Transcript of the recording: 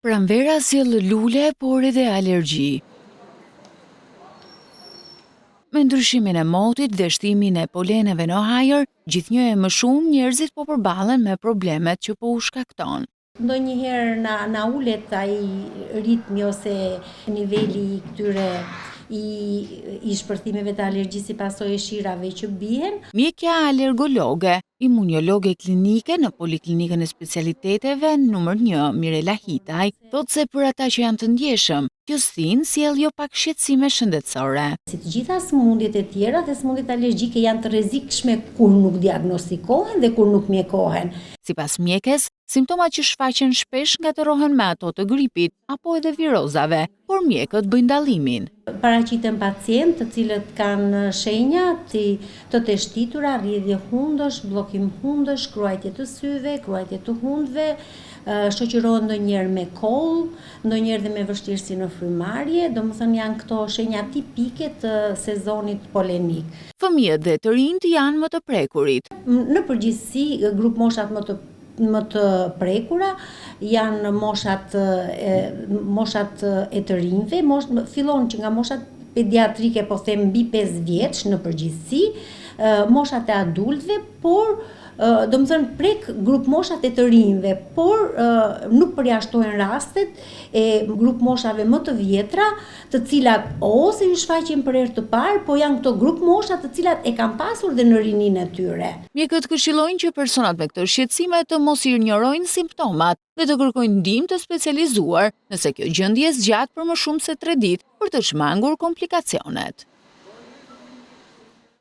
Pranvera sjell lule, por edhe alergji. Me ndryshimin e motit dhe shtimin e poleneve në ajër, gjithnjë e më shumë njerëzit po përballen me problemet që po u shkakton. Ndonjëherë na ulet ai ritmi ose niveli i këtyre i shpërthimeve të alergjisë si pasojë e shirave që bien. Mjekja alergologe, imunologe klinike në Poliklinikën e Specialiteteve numër 1 Mirela Hitaj, thotë se për ata që janë të ndjeshëm, kjo stin sjell jo pak shqetësime shëndetësore. Si të gjitha sëmundjet e tjera dhe sëmundjet alergjike janë të rrezikshme kur nuk diagnostikohen dhe kur nuk mjekohen. Sipas mjekes, simptomat që shfaqen shpesh ngatërohen me ato të gripit apo edhe virozave, por mjekët bëjnë dallimin. Paraqiten pacientë të cilët kanë shenja të teshtitura, rrjedhje hundësh, bllokim hundësh, kruajtje të syve, kruajtje të hundëve, shoqërohen ndonjëherë me koll, ndonjëherë dhe me vështirësi në frymarrje, domethënë janë këto shenja tipike të sezonit polenik. Fëmijët dhe të rinjt janë më të prekurit. Në përgjithësi, grup moshat më të prekura janë moshat e të rinjve, fillon që nga moshat pediatrike, po them mbi 5 vjeç në përgjithësi, moshat e adultëve, por domethënë prek grup moshat e të rinjve, por nuk përjashtojnë rastet e grup moshave më të vjetra, të cilat ose ju shfaqen për herë të parë, po janë këto grup mosha të cilat e kanë pasur dhe në rininë e tyre. Mjekët këshillojnë që personat me këto shqetësime të mos i injorojnë simptomat dhe të kërkojnë ndihmë të specializuar nëse kjo gjendje zgjat për më shumë se 3 ditë për të shmangur komplikacionet.